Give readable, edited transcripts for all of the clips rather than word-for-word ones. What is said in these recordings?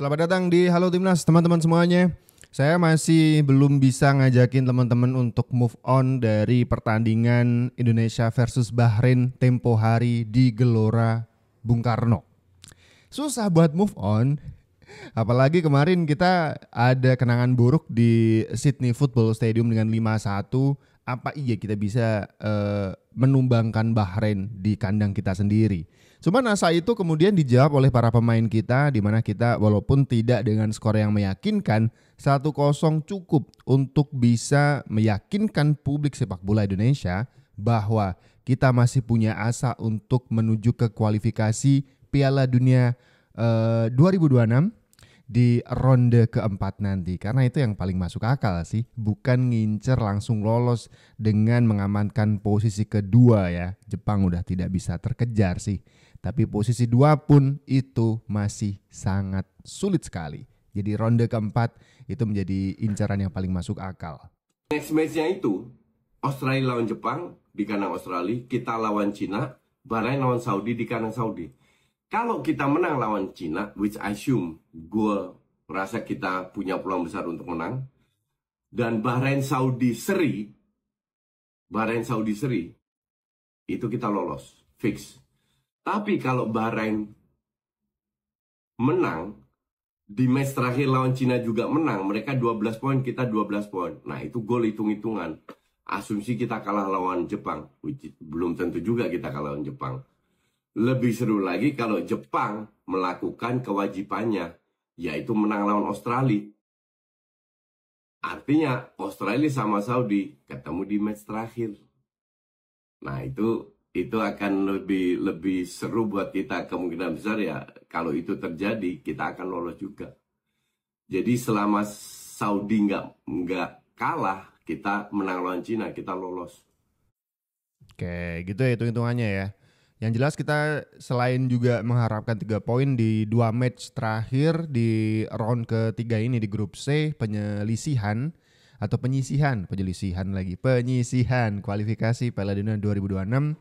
Selamat datang di Halo Timnas teman-teman semuanya. Saya masih belum bisa ngajakin teman-teman untuk move on dari pertandingan Indonesia versus Bahrain tempo hari di Gelora Bung Karno. Susah buat move on. Apalagi kemarin kita ada kenangan buruk di Sydney Football Stadium dengan 5-1. Apa iya kita bisa menumbangkan Bahrain di kandang kita sendiri? Cuman asa itu kemudian dijawab oleh para pemain kita, di mana kita walaupun tidak dengan skor yang meyakinkan, 1-0 cukup untuk bisa meyakinkan publik sepak bola Indonesia bahwa kita masih punya asa untuk menuju ke kualifikasi Piala Dunia 2026 di ronde keempat nanti. Karena itu yang paling masuk akal sih, bukan ngincer langsung lolos dengan mengamankan posisi kedua ya. Jepang udah tidak bisa terkejar sih. Tapi posisi 2 pun itu masih sangat sulit sekali. Jadi ronde keempat itu menjadi incaran yang paling masuk akal. Next match-nya itu Australia lawan Jepang di kandang Australia, kita lawan Cina, Bahrain lawan Saudi di kandang Saudi. Kalau kita menang lawan Cina, which I assume gue merasa kita punya peluang besar untuk menang, dan Bahrain Saudi seri, itu kita lolos, fix. Tapi kalau Bahrain menang, di match terakhir lawan Cina juga menang, mereka 12 poin, kita 12 poin. Nah itu gol hitung-hitungan. Asumsi kita kalah lawan Jepang, which belum tentu juga kita kalah lawan Jepang. Lebih seru lagi kalau Jepang melakukan kewajibannya, yaitu menang lawan Australia. Artinya Australia sama Saudi ketemu di match terakhir. Nah itu akan lebih seru buat kita, kemungkinan besar ya kalau itu terjadi kita akan lolos juga. Jadi selama Saudi nggak kalah, kita menang lawan Cina, kita lolos. Oke, gitu ya hitung-hitungannya ya. Yang jelas kita selain juga mengharapkan 3 poin di 2 match terakhir di round ketiga ini di grup C, penyisihan kualifikasi Piala Dunia 2026.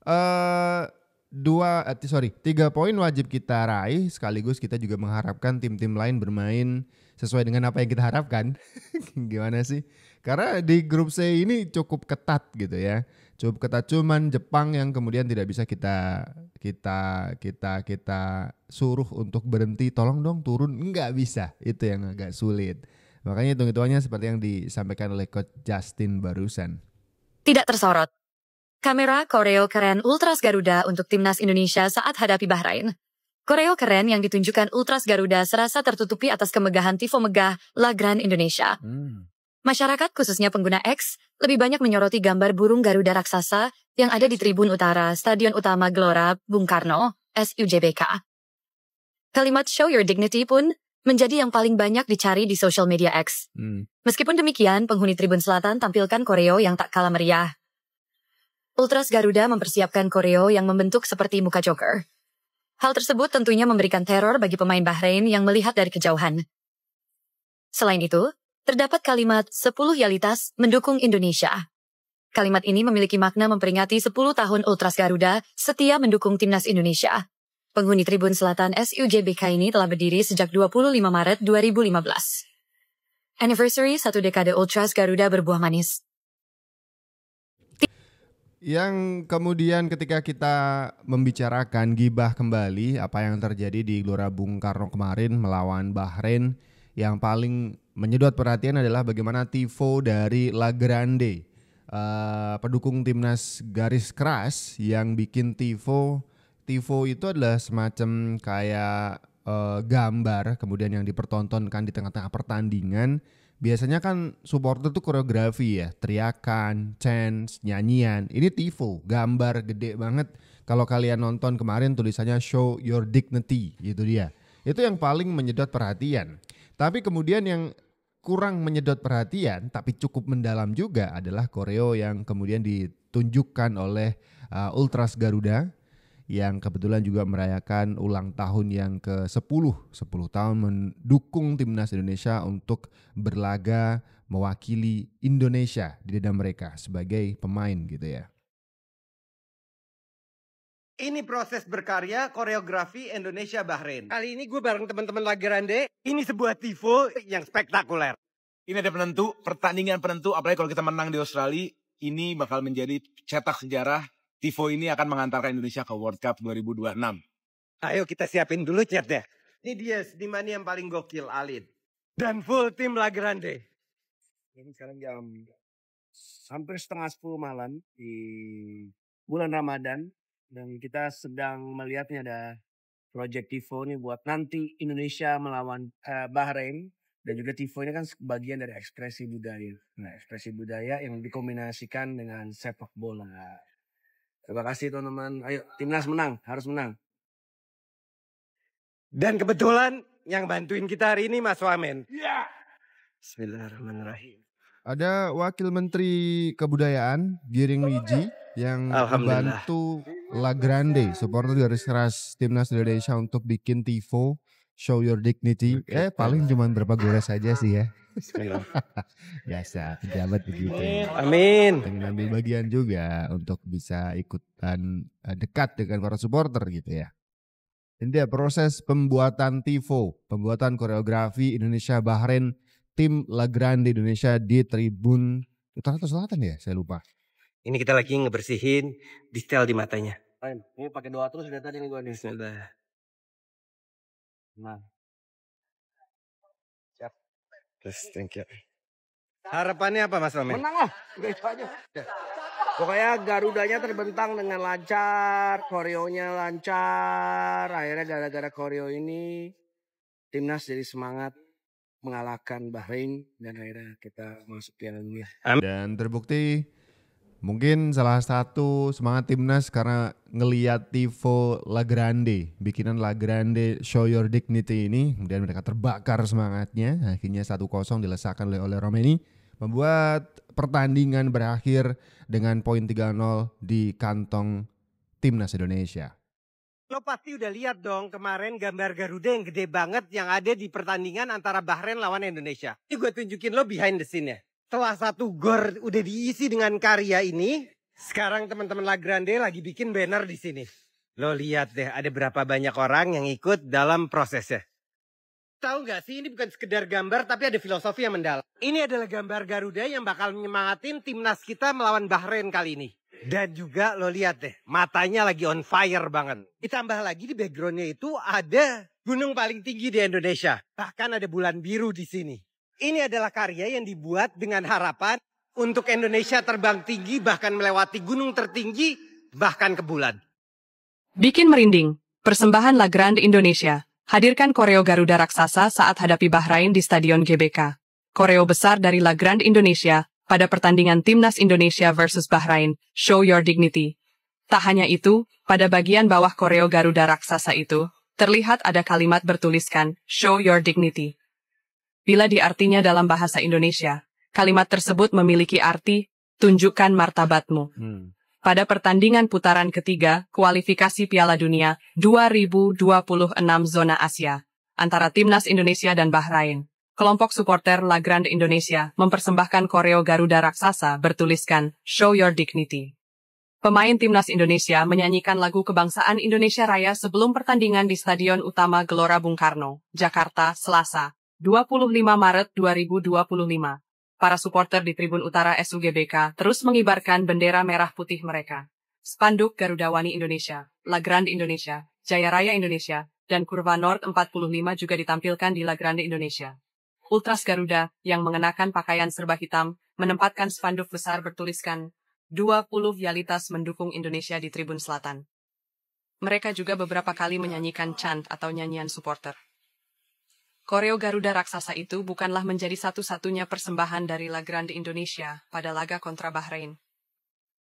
3 poin wajib kita raih, sekaligus kita juga mengharapkan tim-tim lain bermain sesuai dengan apa yang kita harapkan. Gimana sih? Karena di grup C ini cukup ketat gitu ya. Cukup ketat, cuman Jepang yang kemudian tidak bisa kita suruh untuk berhenti, tolong dong turun, nggak bisa. Itu yang agak sulit. Makanya hitung-hitungannya seperti yang disampaikan oleh Coach Justin barusan. Tidak tersorot. Kamera koreo keren Ultras Garuda untuk timnas Indonesia saat hadapi Bahrain. Koreo keren yang ditunjukkan Ultras Garuda serasa tertutupi atas kemegahan tifo megah La Grande Indonesia. Masyarakat khususnya pengguna X lebih banyak menyoroti gambar burung Garuda raksasa yang ada di tribun utara Stadion Utama Gelora Bung Karno, SUJBK. Kalimat "Show Your Dignity" pun menjadi yang paling banyak dicari di social media X. Meskipun demikian, penghuni Tribun Selatan tampilkan koreo yang tak kalah meriah. Ultras Garuda mempersiapkan koreo yang membentuk seperti muka Joker. Hal tersebut tentunya memberikan teror bagi pemain Bahrain yang melihat dari kejauhan. Selain itu, terdapat kalimat 10 Yalitas mendukung Indonesia. Kalimat ini memiliki makna memperingati 10 tahun Ultras Garuda setia mendukung timnas Indonesia. Penghuni Tribun Selatan SUJBK ini telah berdiri sejak 25 Maret 2015. Anniversary 1 dekade Ultras Garuda berbuah manis. Yang kemudian ketika kita membicarakan gibah kembali apa yang terjadi di Gelora Bung Karno kemarin melawan Bahrain, yang paling menyedot perhatian adalah bagaimana tifo dari La Grande, pendukung timnas garis keras yang bikin tifo. Tifo itu adalah semacam kayak gambar kemudian yang dipertontonkan di tengah-tengah pertandingan. Biasanya kan supporter tuh koreografi ya, teriakan, chants, nyanyian. Ini tifo, gambar gede banget. Kalau kalian nonton kemarin tulisannya "Show Your Dignity", gitu dia. Itu yang paling menyedot perhatian. Tapi kemudian yang kurang menyedot perhatian tapi cukup mendalam juga adalah koreo yang kemudian ditunjukkan oleh Ultras Garuda yang kebetulan juga merayakan ulang tahun yang ke-10. 10 tahun mendukung timnas Indonesia untuk berlaga mewakili Indonesia di dada mereka sebagai pemain gitu ya. Ini proses berkarya koreografi Indonesia Bahrain. Kali ini gue bareng teman-teman La Grande. Ini sebuah tifo yang spektakuler. Ini ada penentu, pertandingan penentu, apalagi kalau kita menang di Australia, ini bakal menjadi cetak sejarah. Tifo ini akan mengantarkan Indonesia ke World Cup 2026. Ayo kita siapin dulu chatnya. Ini dia seniman yang paling gokil, Alin. Dan full tim La Grande. Ini sekarang jam hampir setengah 10 malam di bulan Ramadan. Dan kita sedang melihatnya ada Project Tifo ini buat nanti Indonesia melawan Bahrain. Dan juga Tifo ini kan bagian dari ekspresi budaya. Nah, ekspresi budaya yang dikombinasikan dengan sepak bola. Terima kasih teman-teman. Ayo, timnas menang, harus menang. Dan kebetulan yang bantuin kita hari ini Mas Wamen. Ya. Bismillahirrahmanirrahim. Ada Wakil Menteri Kebudayaan Giring Wiji yang membantu La Grande, supporter garis keras timnas Indonesia untuk bikin tifo Show Your Dignity. Paling cuma berapa gores saja sih ya. Biasa pejabat begitu. Amin. Dan ambil bagian juga untuk bisa ikutan dekat dengan para supporter gitu ya. Ini dia proses pembuatan tifo, pembuatan koreografi Indonesia Bahrain. Tim La Grande Indonesia di Tribun Utara atau Selatan ya? Saya lupa. Ini kita lagi ngebersihin detail di matanya. Ini pakai doa terus dari tadi nih gue nih. Bismillah. Nah. Siap. Terus, thank you. Harapannya apa Mas Wamen? Menang lah, udah itu aja. Pokoknya Garudanya terbentang dengan lancar, koreonya lancar. Akhirnya gara-gara koreo ini timnas jadi semangat mengalahkan Bahrain dan akhirnya kita masuk Piala Dunia. Dan terbukti mungkin salah satu semangat timnas karena ngelihat tifo La Grande, bikinan La Grande Show Your Dignity ini, kemudian mereka terbakar semangatnya. Akhirnya 1-0 dilesakkan oleh Romeni, membuat pertandingan berakhir dengan poin 3-0 di kantong timnas Indonesia. Lo pasti udah lihat dong kemarin gambar Garuda yang gede banget yang ada di pertandingan antara Bahrain lawan Indonesia. Ini gue tunjukin lo behind the scene-nya. Setelah satu gor udah diisi dengan karya ini, sekarang teman-teman La Grande lagi bikin banner di sini. Lo lihat deh ada berapa banyak orang yang ikut dalam prosesnya. Tahu nggak sih ini bukan sekedar gambar tapi ada filosofi yang mendalam. Ini adalah gambar Garuda yang bakal menyemangatin timnas kita melawan Bahrain kali ini. Dan juga lo lihat deh, matanya lagi on fire banget. Ditambah lagi di backgroundnya itu ada gunung paling tinggi di Indonesia. Bahkan ada bulan biru di sini. Ini adalah karya yang dibuat dengan harapan untuk Indonesia terbang tinggi, bahkan melewati gunung tertinggi, bahkan ke bulan. Bikin merinding, persembahan La Grande Indonesia. Hadirkan koreo Garuda raksasa saat hadapi Bahrain di Stadion GBK. Koreo besar dari La Grande Indonesia pada pertandingan Timnas Indonesia versus Bahrain, Show Your Dignity. Tak hanya itu, pada bagian bawah koreo Garuda raksasa itu, terlihat ada kalimat bertuliskan, Show Your Dignity. Bila diartinya dalam bahasa Indonesia, kalimat tersebut memiliki arti, tunjukkan martabatmu. Pada pertandingan putaran ketiga, kualifikasi Piala Dunia 2026 zona Asia, antara Timnas Indonesia dan Bahrain, kelompok supporter La Grande Indonesia mempersembahkan koreo Garuda raksasa bertuliskan Show Your Dignity. Pemain Timnas Indonesia menyanyikan lagu kebangsaan Indonesia Raya sebelum pertandingan di Stadion Utama Gelora Bung Karno, Jakarta, Selasa, 25 Maret 2025. Para supporter di Tribun Utara SUGBK terus mengibarkan bendera merah putih mereka. Spanduk Garudawani Indonesia, La Grande Indonesia, Jaya Raya Indonesia, dan Kurva Nord 45 juga ditampilkan di La Grande Indonesia. Ultras Garuda yang mengenakan pakaian serba hitam menempatkan spanduk besar bertuliskan 20 Vialitas mendukung Indonesia di Tribun Selatan. Mereka juga beberapa kali menyanyikan chant atau nyanyian supporter. Koreo Garuda raksasa itu bukanlah menjadi satu-satunya persembahan dari La Grande Indonesia pada laga kontra Bahrain.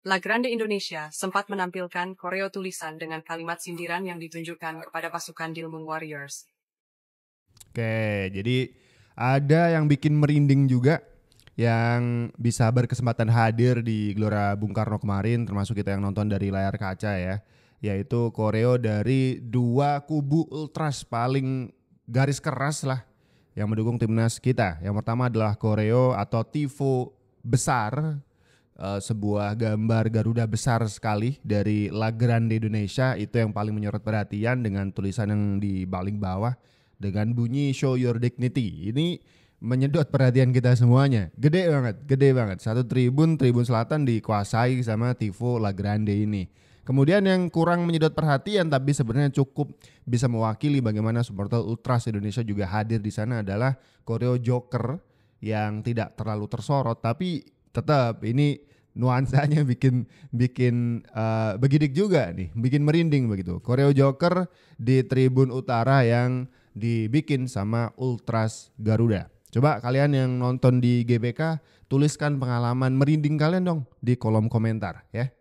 La Grande Indonesia sempat menampilkan koreo tulisan dengan kalimat sindiran yang ditunjukkan kepada pasukan Dilmun Warriors. Oke, jadi ada yang bikin merinding juga yang bisa berkesempatan hadir di Gelora Bung Karno kemarin, termasuk kita yang nonton dari layar kaca ya, yaitu koreo dari dua kubu ultras paling garis keras lah yang mendukung timnas kita. Yang pertama adalah koreo atau tifo besar sebuah gambar Garuda besar sekali dari La Grande Indonesia, itu yang paling menyorot perhatian dengan tulisan yang di paling bawah dengan bunyi Show Your Dignity. Ini menyedot perhatian kita semuanya. Gede banget. Satu tribun selatan dikuasai sama tifo La Grande ini. Kemudian yang kurang menyedot perhatian tapi sebenarnya cukup bisa mewakili bagaimana supporter Ultras Indonesia juga hadir di sana adalah koreo Joker yang tidak terlalu tersorot, tapi tetap ini nuansanya bikin begidik juga nih, bikin merinding begitu. Koreo Joker di tribun utara yang dibikin sama Ultras Garuda. Coba kalian yang nonton di GBK tuliskan pengalaman merinding kalian dong di kolom komentar ya.